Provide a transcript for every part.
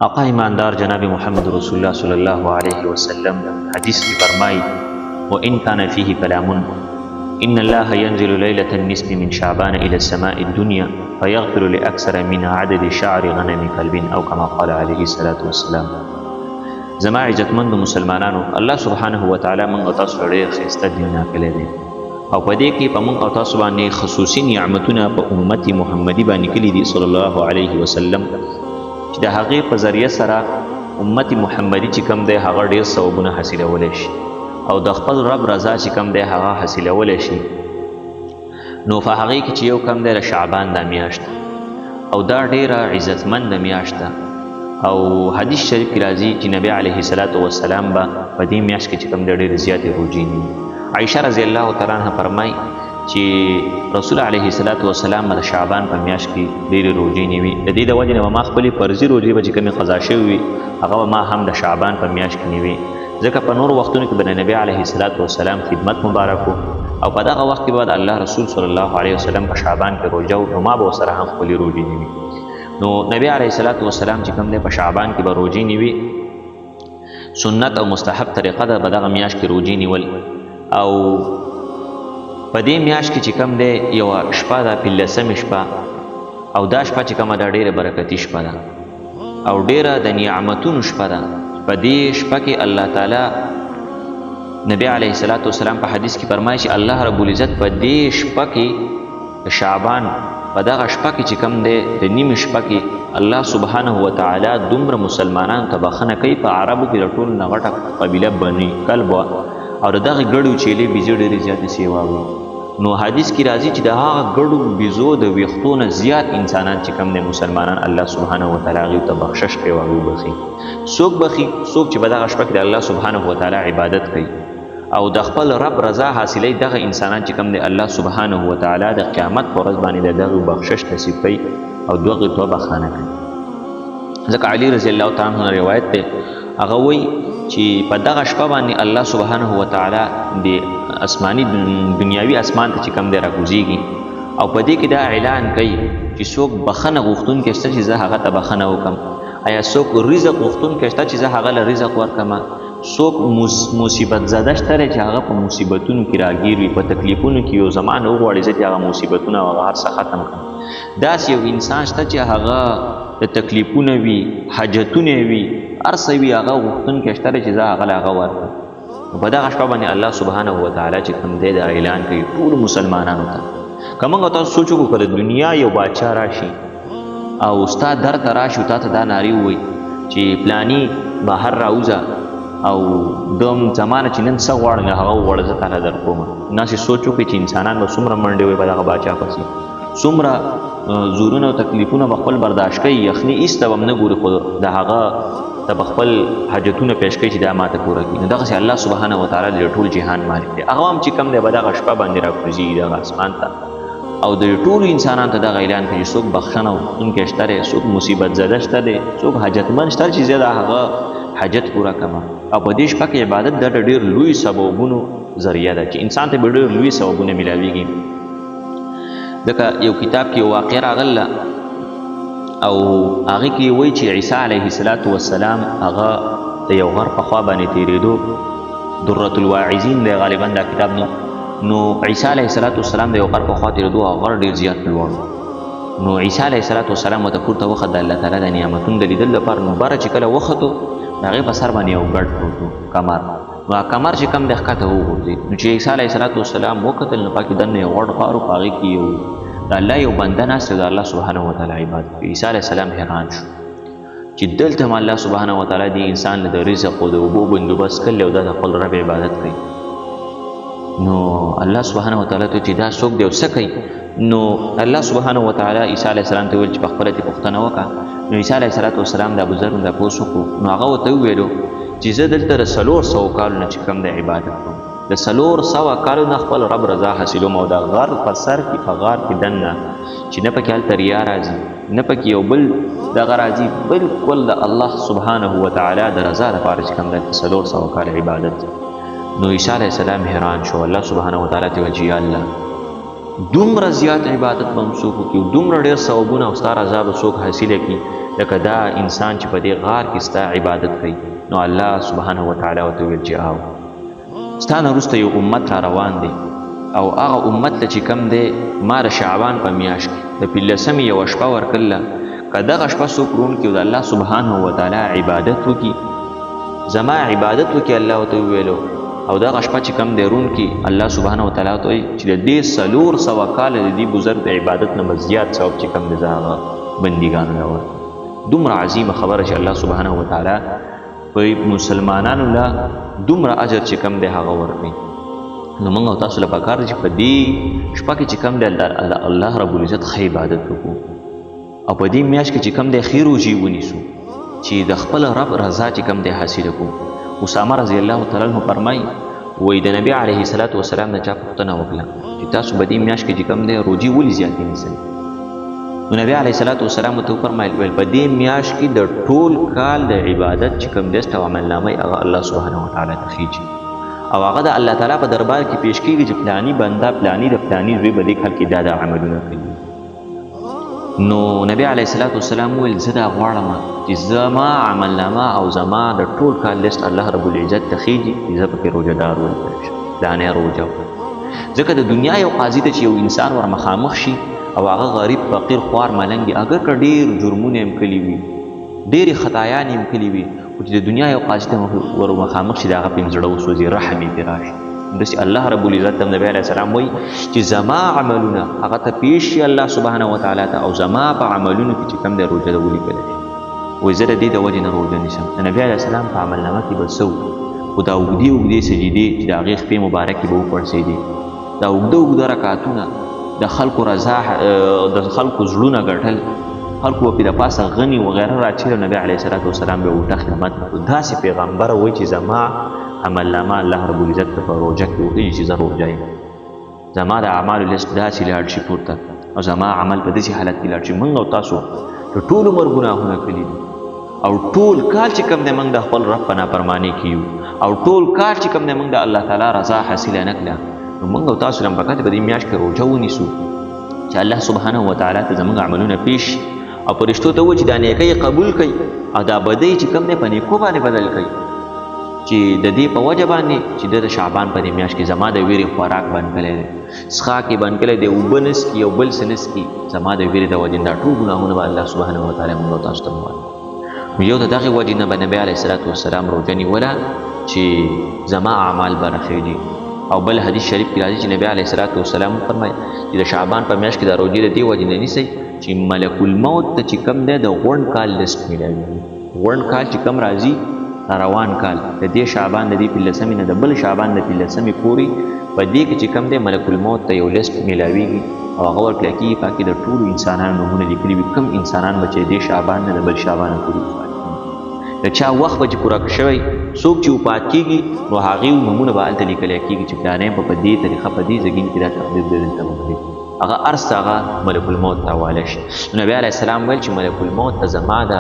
آقا ایماندار جناب محمد رسول الله صلی الله علیه وسلم حدیث کی فرمائی وإن كان فيه كلام إن الله ينزل ليلة النصف من شعبان إلى السماء الدنيا فيغفر لأكثر من عدد شعر غنم كلب أو كما قال عليه الصلاة والسلام. زما عزتمند مسلمانانو، الله سبحانه وتعالى من تاسو ډېر ښایسته دنیا کړی دی او په دې کې په موږ او تاسو باندې خصوصي نعمتونه په امت محمدي باندې کړي دي صلی الله علیه وسلم، چې د هغې په ذریعه سره امت محمدي چې کوم دی هغه ډېر ثوابونه حاصلولی شي او د خپل رب رضا چې کوم دی هغه حاصلولی شي. نو په هغې کې چې یو کم دی د شعبان دا میاشت او دا ډېره عزتمنده میاشت ده او حدیث شریف کې راځي چې نبی علیه الصلاة والسلام به په دې میاشت کې چې کوم دی ډېرې زیاتې روژې نیوي. عایشه رضی الله تعالی عنها فرمایي چې رسول علیه الصلاة والسلام د شعبان په میاشت کې ډېرې روژې نیوي. د دې د وجې نه به ما خپلې فرضي روژې به چې کومې قضا شوې وي هغه به ما هم د شعبان په میاشت کې نیوي، ځکه په نور وختونو کې به د نبی علیه الصلاة والسلام خدمت مبارک و او په دغه وخت کې به د الله رسول صلی الله علیه وسلم په شعبان کې روژه و، نو ما به ورسره هم خپلې روژې نیوي. نو نبی علیه الصلاة والسلام چې کوم دی په شعبان کې به روژې نیوي، سنت او مستحب طریقه ده په دغه میاشت کې روژې نیول. او په دې میاشت کې چې کوم دی یوه شپه ده 15مې شپه او دا شپه چې کومه ده ډېره برکتي شپه ده او ډېره د نعمتونو شپه ده. په دې شپه کې الله تعالی نبی علیه الصلاة والسلام په حدیث کې فرمایي چې الله رب العزت په دې شپه کې د شعبان په دغه شپه کې چې کوم دی د نیمې شپه کې الله سبحانه وتعالی دومره مسلمانانو ته بخښنه کوي. په عربو کې د ټولو نه غټه قبیله بني کلب وه او د دغې ګډو چیلې بیزو ډېرې زیاتې سیوا وي. نو حدیث کې راځي چې د هغه ګډو بیزو د ویښتو نه زیات انسانان چې کوم دی مسلمانان الله سبحانه وتعالی هغوی ته بخشش کوي او هغوی بخي. څوک بخي؟ څوک چې په دغه شپه کې د الله سبحانه وتعالی عبادت کوي او د خپل رب رضا حاصلوي. دغه انسانان چې کوم دی الله سبحانه وتعالی د قیامت په ورځ باندې د دغې بخشش نصیب کوي او د هغوی ته بخښنه کوي. ځکه علي رضی الله تعالی عنه روایت دی، هغه وایي چې په دغه شپه باندې الله سبحانه وتعالی د آسماني دنیاوي اسمان ته چې کوم دی راکوزیږي او په دې کې دا اعلان کوي چې څوک بخښنه غوښتونکی شته چې زه هغه ته بخښنه وکړم، ایا څوک رزق غوښتونکی شته چې زه هغه له رزق ورکړم، څوک مصیبت زده شته چې هغه په مصیبتونو کې راګیر وي، په تکلیفونو کې یو زمان وغواړي زه چې هغه مصیبتونه او هغه هر څه ختم کړم. داسې یو انسان شته چې هغه د تکلیفونه وي، حاجتونه وي، هر څه وي، هغه غوښتونکی شته چې زه هغه له هغه ورکړم. په دغه شپه باندې الله سبحانه وتعالی چې کوم دی دا اعلان کوي ټولو مسلمانانو ته. که موږ تاسو سوچ وکړو که د دنیا یو بادشاه راشي او ستا در ته راشي تا ته دا نارې ووایي چې پلاني بهر راوځه او دوم زمانه چې نن څه غواړم هغه وغواړه زه تاله درکومه. داسې سوچ وکړئ چې انسانان به څومره منډې وایي په دغه باچا پسې، څومره زورونه او تکلیفونه به خپل برداشت کوي، یخني ایسته به هم نه ګوري خو د هغه ته به خپل حاجتونه پیش کوي چې دا ماته پوره کړي. نو دغسې الله سبحانه وتعالی د ټول جهان مالک دی، هغه هم چې کوم دی به دغه شپه باندې راکوزي دغه اسمان ته او د ټولو انسانانو ته دغه اعلان کوي چې څوک بخښنه غوښتونکی شته دی، څوک مصیبت زده شته دی، څوک حاجتمند شته چې زه د هغه حاجت پوره کړم. او په دې شپه کې عبادت د ډېر لوی سببونو ذریعه ده چې انسان ته به ډېر لوی سببونه میلاویږي. ځکه یو کتاب کې یو واقع راغله او هغې کې وایي چې عیسی علیه الصلاة والسلام هغه د یو غر په خوا باندې تېرېدو، درة الواعظین دی غالبا دا کتاب نو عیسی علیه الصلاة والسلام د یو غر په خوا تېرېدو هغه غر ډېر زیات لوړ. نو عیسی علیه الصلاة والسلام ورته پورته وخت د الله تعالی د نعمتونو د لیدلو لپاره. نو باره چې کله وختو د هغې په سر باندې یو ګډ پروت و کمر، نو هغه کمر چې کوم دی ښکته وغورځېد. نو چې عیسی علیه الصلاة والسلام وکتل نو پکې دننه یو غټ غار و، په هغې کې یو د الله یو بنده ناست دی د الله سبحانه وتعالی عبادت کوي. عیسی علیه السلام حیران شو چې دلته هم الله سبحانه وتعالی دې انسان له د رزق او د اوبو بندوبست کړی او دا د خپل رب عبادت کوي. نو الله سبحانه وتعالی ته چې دا څوک دی او څه کوي؟ نو الله سبحانه وتعالی عیسی علیه السلام ته وویل چې په خپله دې پوښتنه وکړه. نو عیسی علیه الصلاة والسلام د ابوذر نه تپوس وکړو، نو هغه ورته وویلو چې زه دلته د 400 کالو نه چې کوم دی عبادت کوم، د 400 کالو نه خپل رب رضا حاصلوم او د غر په سر کې په غار کې دننه چې نه پکې هلته ریا راځي نه پکې یو بل دغه راځي، بلکل د الله سبحانه وتعالی د رضا لپاره چې کوم دی 400 کال عبادت. نو عیسی علیه السلام حیران شو، الله سبحانه وتعالی ته ویل چې یا الله دومره زیات عبادت به هم څوک وکړي، دومره ډېر ثوابونه او ستا رضا به څوک حاصله کړي، لکه دا انسان چې په دې غار کې ستا عبادت کوي نو الله سبحانه وتعالی ورته وویل چې آو ستا نه وروسته یو امت را روان دی او هغه امت ته چې کوم دی ما د شعبان په میاشت کې د 15مې یوه شپه ورکړله که دغه شپه څوک رون کړي او د الله سبحانه وتعالی عبادت وکړي زما عبادت وکړي الله ورته وویلو او دغه شپه چې کوم دی رون کړي الله سبحانه وتعالی ته وایي چې د دې 400 کاله د دې بزرګ د عبادت نه به زیات ثواب چې کوم دی زه هغه بندګانو له ورکړم دومره عظیمه خبره چې الله سبحانه وتعالی په مسلمانانو له دومره اجر چې کوم دی هغه ورکوي نو موږ او تاسو له پکار دي چې په دې شپه کې چې کوم دی الله رب العزت ښه عبادت وکړو او په دې میاشت کې چې کوم دی ښې روژې ونیسو چې د خپل رب رضا چې کوم دی حاصله کړو اسامه رضی الله تعالی عنه فرمایي وایي د نبي علیه الصلاة والسلام نه چا پوښتنه وکړه چې تاسو په دې میاشت کې چې کوم دی روژې ولې زیاتې نیسئ نو نبی علیه الصلاة والسلام ورته وفرمایل ویل په دې میاشت کې د ټول کال د عبادت چې کوم دی او عملنامه هغه الله سبحانه وتعالی ته خیږي او هغه د الله تعالی په دربار کې پیش کیږي چې پلاني بنده پلاني د پلاني زوی به دې کال کې دا عملونه کوي نو نبی علیه الصلاة والسلام ویل زه دا غواړم چې زما عملنامه او زما د ټول کال لیست الله رب العزت ته خیږي چې زه پکې روژهدار ولیکل شم پلانې روژه ځکه د دنیا یو قاضي ته چې یو انسان ور مخامخ شي او هغه غریب فقیر خوار ملنګ اگر که ډېر جرمونه یې کړي وي ډېرې خطایانې یې کړي وي خو چې د دنیا یو قاضي ته ور مخامخ شي د هغه په زړه وسوځي رحم یې پرې راشي داسې الله رب العزت ته نبی علیه السلام وایي چې زما عملونه هغه ته پیش شي الله سبحانه وتعالی ته او زما په عملونو کې چې کوم دی روژه ده ولیکلی شي وایي زه د دې د وجې نه روژه نیسم د نبي علیه السلام په عملنامه کې به څه خو دا اوږدې اوږدې سجدې چې د هغې شپې مبارکې به وپړسېدې دا اوږده اوږده رکعتونه د خلکو رضا د خلکو زړونه ګټل خلکو به پې د پاسه غني وغیره راچېل نبی علیه الصلاة والسلام به ورته خدمت داسې پیغمبره وایي چې زما عملنامه الله رب العزت ته په روژه کې وښیي چې زه روژه یم زما د اعمالو لیست داسې لاړ شي پورته او زما عمل په داسې حالت کې لاړ شي موږ او تاسو د ټول عمر ګناهونه کړي دي او ټول کال چې کوم دی موږ د خپل رب په نافرمانۍ کې یو او ټول کال چې کوم دی موږ د الله تعالی رضا حاصله نه کړه نو موږ او تاسو هم پکار دی په دې میاشت کې روژه ونیسو چې الله سبحانه وتعالی ته زموږ عملونه پیش او فرشتو ته ووایي چې دا نیکۍ قبول کړئ او دا بدۍ چې کوم دی په نیکو باندې بدل کړئ چې د دې په وجه باندې چې د شعبان په دې میاشت کې زما د ویرې خوراک بند کړی دی څښاک یې بند کړی دی اوبه نه څښي او بل څه نه څښي زما د ویرې د وجې دا ټول ګناهونه به الله سبحانه وتعالی موږ او تاسو ته معاف نو یو د دغې وجې نه به نبی علیه الصلاة والسلام روژه نیوله چې زما اعمال به رخیږي او بل حدیث شریف کې راځي چې نبی علیه الصلاة والسلام وفرمایي چې د شعبان په میاشت کې د روژې د دې وجې نه نیسئ چې ملک الموت ته چې کوم دی د غونډ کال لیست میلاوي غونډ کال چې کوم راځي روان کال د دې شعبان د دې 15مې نه د بل شعبان د 15مې پورې په دې کې چې کوم دی ملک الموت ته یو لیست میلاویږي او هغه ورکړی کېږي په کې د ټولو انسانانو نومونه لیکلي وي کوم انسانان به چې دې شعبان نه د بل شعبان پورې د چا وخت به چې پوره شوی څوک چې وفات کېږي نو هغې نومونه به هلته لیکلی کېږي چې فلانی به په دې طریقه په دې زګین کې دا تقدیر دی دلته به هغه ارس هغه ملک الموت ته حواله شي نو نبی علیه السلام ویل چې ملک الموت ته زما د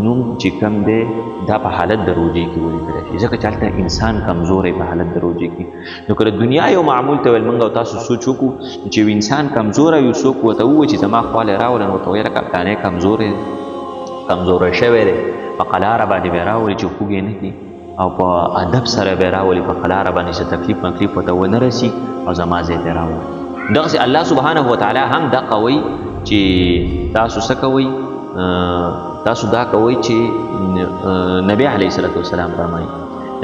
نوم چې کوم دی دا په حالت د روژې کې ولیکلی شي ځکه چې هلته انسان کمزوری په حالت د روژې کې نو که د دنیا یو معمول ته ویل موږ او تاسو سوچ وکړو چې یو انسان کمزوری وي څوک ورته ووایي چې زما خواله راوله نو ورته وایي لکه فلانی کمزوری شوی دی په قلاره باندې به یې راولي چې خوږ یې نه کړي او په ادب سره به یې راولي په قلاره باندې چې تکلیف مکلیف ورته ونه رسي او زما ځای ته یې راولي دغسې الله سبحانه وتعالی هم دغه وایي چې تاسو څه کوئ تاسو دا کوئ چې نبی علیه الصلاة والسلام فرمایي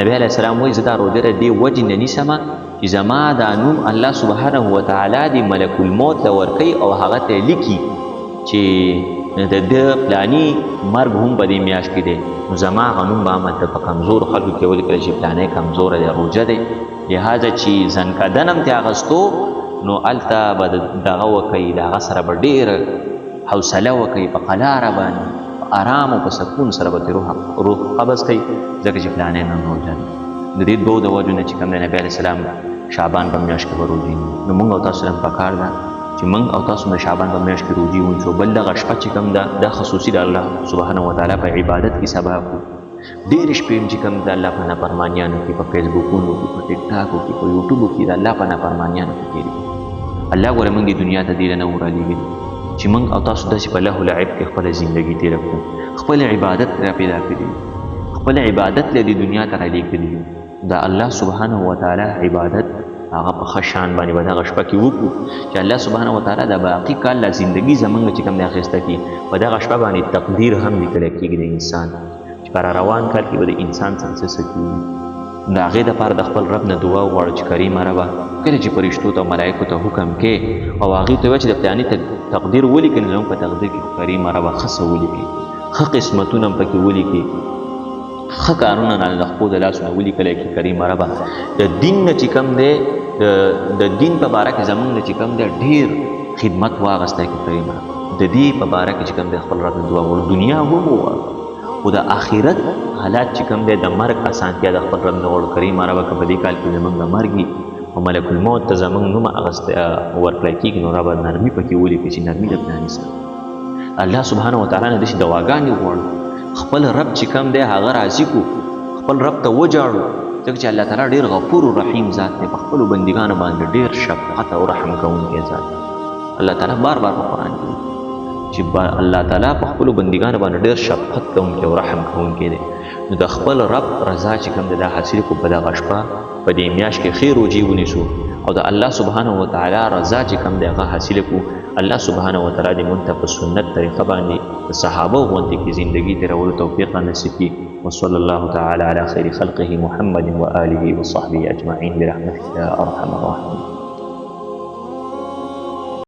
نبی علیه السلام وایي زه دا روژه د دې وجې نه نیسمه چې زما دا نوم الله سبحانه وتعالی د ملک الموت ته ورکوي او هغه ته لیکي چې د ده پلاني مرګ هم په دې میاشت کې دی نو زما هغه نوم به هملته په کمزورو خلکو کې ولیکلی چې پلانی کمزوره دی روژه دی لهذا چې زنکدن هم ترې اخیستو نو هلته به دغه وکوي د هغه سره به ډېره حوصله وکوي په قلاره باندې په ارام او په سکون سره به روح قبض کوي ځکه چې پلانی نن روژه دی د دې دوو د وجو نه چې کوم دی نبي علیه السلام شعبان په میاشت کې به روژې نو موږ او تاسو هم پکار ده چې موږ او تاسو د شعبان په میاشت کې روژې ونیسو بل دغه شپه چې کوم ده دا خصوصي د الله سبحانه وتعالی په عبادت کې سبا کړو ډېرې شپې چې کوم د الله په نافرمانیانو کې په فیسبوکونو کې په ټیک ټاکو کې په یوټوبو کې د الله په نافرمانیانو کې تېرې الله ګوره موږ دې دنیا ته دې نه ورالېږلي چې موږ او تاسو داسې په لهو لعب کې خپله زندګي تېره کړو، خپل عبادت را پیدا کړي، خپل عبادت له دې دنیا ته رالیږلي یو. د الله سبحانه وتعالی عبادت هغه په ښه شان باندې به دغه شپه کې وکړو چې الله سبحانه وتعالی د باقي کال له زندګي زموږ چې کوم دی اخیسته کړي، په دغه شپه باندې تقدیر هم لیکلی کېږي د انسان چې په روان کال کې به د انسان څه څه کېږي. د هغې دپاره د خپل رب نه دعا وغواړو چې کریمه ربه کله چې فرشتو ته ملایکو ته حکم کې او هغې ته وایه چې د فلاني تقدیر ولیکي، نو زموږ په تقدیر کې کریمه ربه ښه څه ولیکي، ښه قسمتونه هم پکې ولیکي، ښه کارونه نه د خپلو د لاسو نه ولیکلی کړي کریمه ربه. د دین نه چې کوم دی د دین په باره کې زموږ نه چې کوم دی ډېر خدمت واغستی کړي کریمه ربه. د دې په باره کې چې کوم دی خپل رب نه دعا وغواړو، دنیا وغواړو خو د آخرت حالات چې کوم دی د مرګ اسانتیا د خپل رب نه غواړو کریمه ربه. که په دې کال کې زموږ د مرګ وي او ملک الموت ته زموږ نوم ورکړی کېږي، نو ربه نرمي پکې ولیکي چې نرمي د پلاني سره الله سبحانه وتعالی نه داسې دواګانې وغواړو، خپل رب چې کوم دی هغه راضي کړو، خپل رب ته وجاړو، ځکه چې الله تعالی ډېر غفور و رحیم ذات دی، په خپلو بندګانو باندې ډېر شفقت او رحم کوونکی ذات دی. الله تعالی بار بار په قرآن کې چې الله تعالی په خپلو بندګانو باندې ډېر شفقت کوونکی او رحم کوونکی دی. نو د خپل رب رضا چې کوم دی دا حاصل کړو په دغه شپه، په دې میاشت کې ښې روجې ونیسو او د الله سبحانه وتعالی رضا چې کوم دی هغه حاصل کړو. الله سبحانه وتعالی دې موږ ته په سنت طریقه باندې د صحابه غوندې کې زندګي تېرولو توفیق نصیب کړي. وصلی الله تعالی علی خیر خلقه محمد و آله و صحبه اجمعین برحمتک یا ارحم الراحمین.